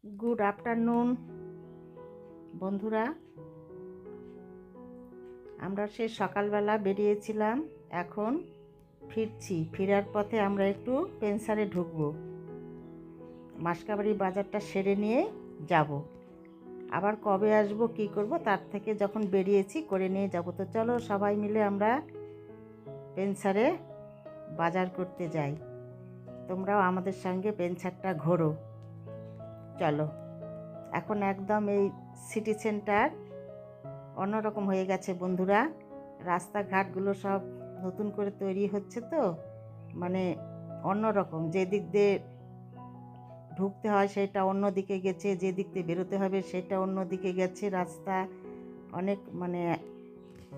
Good afternoon বন্ধুরা। আমরা সে সকালবেলা বেরিয়েছিলাম, এখন ফিরছি। ফেরার পথে আমরা একটু পেনসারে ঢুকবো, মাসকাবাড়ি বাজারটা সেরে নিয়ে যাব। আবার কবে আসবো কি করব, তার থেকে যখন বেরিয়েছি করে নিয়ে যাব। তো চলো সবাই মিলে আমরা পেনসারে বাজার করতে যাই। তোমরাও আমাদের সঙ্গে পেনসারটা ঘোরো। চলো, এখন একদম এই সিটি সেন্টার অন্যরকম হয়ে গেছে বন্ধুরা। রাস্তাঘাটগুলো সব নতুন করে তৈরি হচ্ছে, তো মানে অন্যরকম। যে দিক দিয়ে ঢুকতে হয় সেটা অন্য দিকে গেছে, যে দিক দিয়ে বেরোতে হবে সেটা অন্য দিকে গেছে। রাস্তা অনেক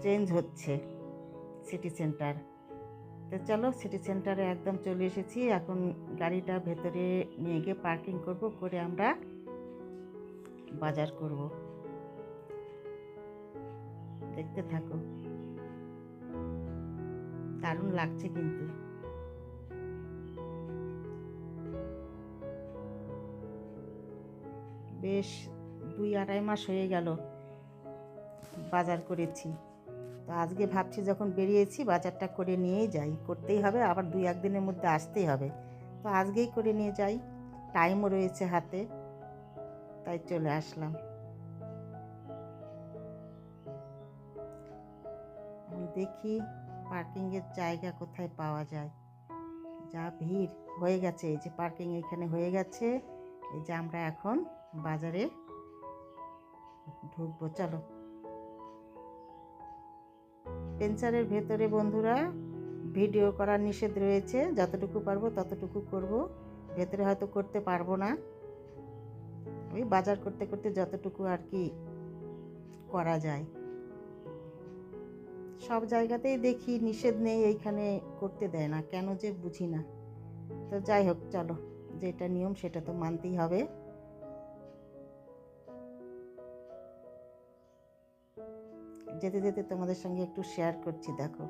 চেঞ্জ হচ্ছে সিটি সেন্টার। তো চলো, সিটি সেন্টারে একদম চলে এসেছি। এখন গাড়িটা ভেতরে নিয়ে গিয়ে পার্কিং করব, করে আমরা বাজার করব। দেখতে থাকো, দারুণ লাগছে কিন্তু। বেশ 2-2.5 মাস হয়ে গেল বাজার করেছি। তো আজকে ভাবছি যখন বেরিয়েছি বাজারটা করে নিয়েই যাই, করতেই হবে, আবার 2-1 দিনের মধ্যে আসতেই হবে। তো আজকেই করে নিয়ে যাই, টাইমও রয়েছে হাতে, তাই চলে আসলাম। আমি দেখি পার্কিংয়ের জায়গা কোথায় পাওয়া যায়। যা ভিড় হয়ে গেছে, এই যে পার্কিং এখানে হয়ে গেছে। এই যে আমরা এখন বাজারে ঢুকবো। চলো, পেনসারের ভেতরে বন্ধুরা ভিডিও করার নিষেধ রয়েছে, যতটুকু পারবো ততটুকু করব, ভেতরে হয়তো করতে পারবো না। ওই বাজার করতে করতে যতটুকু আর কি করা যায়। সব জায়গাতেই দেখি নিষেধ নেই, এইখানে করতে দেয় না, কেন যে বুঝি না। তো যাই হোক, চলো, যেটা নিয়ম সেটা তো মানতেই হবে। যেতে যেতে তোমাদের সঙ্গে একটু শেয়ার করছি। দেখো,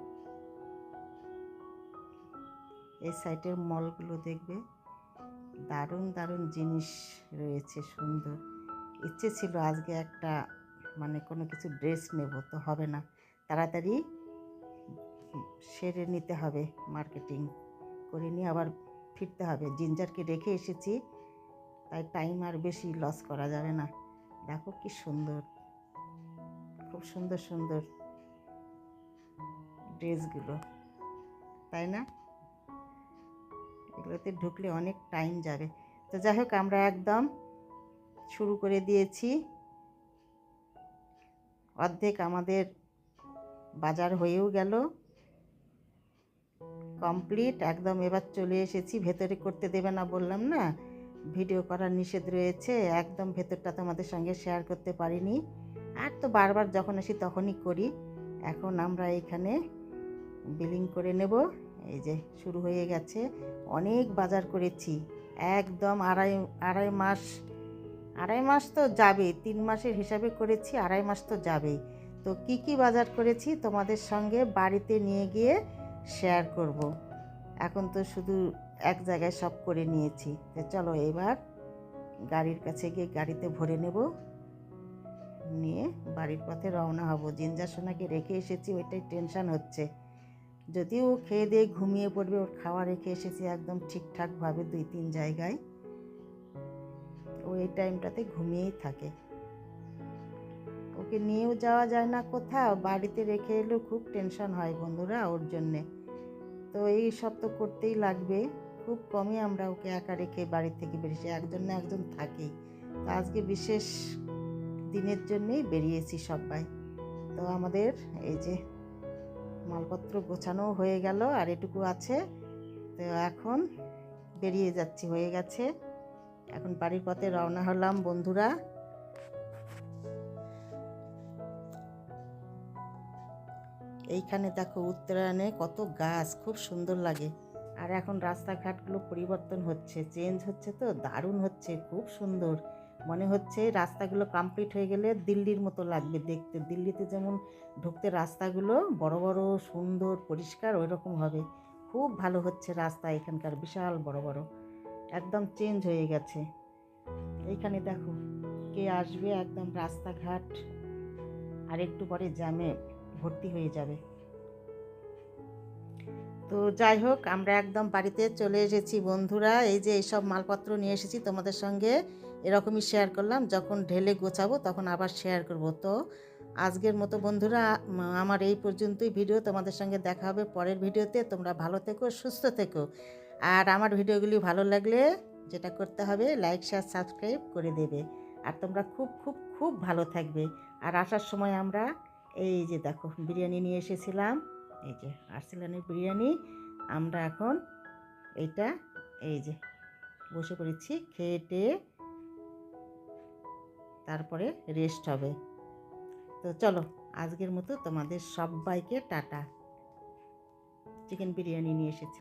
এই সাইটের মলগুলো দেখবে, দারুণ দারুণ জিনিস রয়েছে, সুন্দর। ইচ্ছে ছিল আজকে একটা কোনো কিছু ড্রেস নেব, তো হবে না, তাড়াতাড়ি সেরে নিতে হবে, মার্কেটিং করে নিয়ে আবার ফিরতে হবে। জিঞ্জারকে রেখে এসেছি, তাই টাইম আর বেশি লস করা যাবে না। দেখো কি সুন্দর, খুব সুন্দর সুন্দর ড্রেসগুলো, তাই না? এগুলোতে ঢুকলে অনেক টাইম যাবে। তো যাই হোক, আমরা একদম শুরু করে দিয়েছি। অর্ধেক আমাদের বাজার হয়েও গেল, কমপ্লিট একদম। এবার চলে এসেছি, ভেতরে করতে দেবে না বললাম না, ভিডিও করার নিষেধ রয়েছে, একদম ভেতরটা তোমাদের সঙ্গে শেয়ার করতে পারিনি। আর তো বারবার যখন আসি তখনই করি। এখন আমরা এখানে বিলিং করে নেব। এই যে শুরু হয়ে গেছে, অনেক বাজার করেছি, একদম আড়াই মাস তো যাবেই, 3 মাসের হিসাবে করেছি, 2.5 মাস তো যাবেই। তো কি কি বাজার করেছি তোমাদের সঙ্গে বাড়িতে নিয়ে গিয়ে শেয়ার করব। এখন তো শুধু এক জায়গায় সব করে নিয়েছি। তো চলো, এবার গাড়ির কাছে গিয়ে গাড়িতে ভরে নেব, নিয়ে বাড়ির পথে রওনা হব। জিঞ্জার সোনাকে রেখে এসেছি, ওইটাই টেনশান হচ্ছে। যদিও ও খেয়ে দিয়ে ঘুমিয়ে পড়বে, ওর খাওয়া রেখে এসেছি একদম ঠিকঠাকভাবে 2-3 জায়গায়, ও এই টাইমটাতে ঘুমিয়েই থাকে। ওকে নিয়েও যাওয়া যায় না কোথাও, বাড়িতে রেখে এলেও খুব টেনশন হয় বন্ধুরা ওর জন্যে। তো এই সব তো করতেই লাগবে, খুব কমই আমরা ওকে একা রেখে বাড়ি থেকে বেরিয়েছি, একজন না একজন থাকেই। তো আজকে বিশেষ দিনের জন্যেই বেরিয়েছি সবাই। তো আমাদের এই যে মালপত্র গোছানো হয়ে গেল, আর এটুকু আছে। তো এখন বেরিয়ে যাচ্ছি, হয়ে গেছে। এখন বাড়ির পথে রওনা হলাম বন্ধুরা। এইখানে দেখো উত্তরায়ণে কত গাছ, খুব সুন্দর লাগে। আর এখন রাস্তাঘাটগুলো পরিবর্তন হচ্ছে, চেঞ্জ হচ্ছে, তো দারুণ হচ্ছে, খুব সুন্দর। মনে হচ্ছে রাস্তাগুলো কমপ্লিট হয়ে গেলে দিল্লির মতো লাগবে দেখতে। দিল্লিতে যেমন ঢুকতে রাস্তাগুলো বড় বড় সুন্দর পরিষ্কার, ওই রকম হবে। খুব ভালো হচ্ছে রাস্তা এখানকার, বিশাল বড় বড়, একদম চেঞ্জ হয়ে গেছে। এইখানে দেখো কে আসবে, একদম রাস্তাঘাট আর একটু পরে জ্যামে ভর্তি হয়ে যাবে। তো যাই হোক, আমরা একদম বাড়িতে চলে এসেছি বন্ধুরা। এই যে এইসব মালপত্র নিয়ে এসেছি, তোমাদের সঙ্গে এরকমই শেয়ার করলাম, যখন ঢেলে গোছাবো তখন আবার শেয়ার করব। তো আজকের মতো বন্ধুরা আমার এই পর্যন্তই ভিডিও। তোমাদের সঙ্গে দেখা হবে পরের ভিডিওতে। তোমরা ভালো থেকো, সুস্থ থেকো। আর আমার ভিডিওগুলি ভালো লাগলে যেটা করতে হবে, লাইক শেয়ার সাবস্ক্রাইব করে দেবে। আর তোমরা খুব খুব খুব ভালো থাকবে। আর আসার সময় আমরা এই যে দেখো বিরিয়ানি নিয়ে এসেছিলাম, এই যে আর্সেলানের বিরিয়ানি। আমরা এখন এইটা এই যে বসে পড়েছি, খেয়ে টেয়ে তারপরে রেস্ট হবে। তো চলো, আজকের মতো তোমাদের সবাইকে টাটা। চিকেন বিরিয়ানি নিয়ে এসেছি।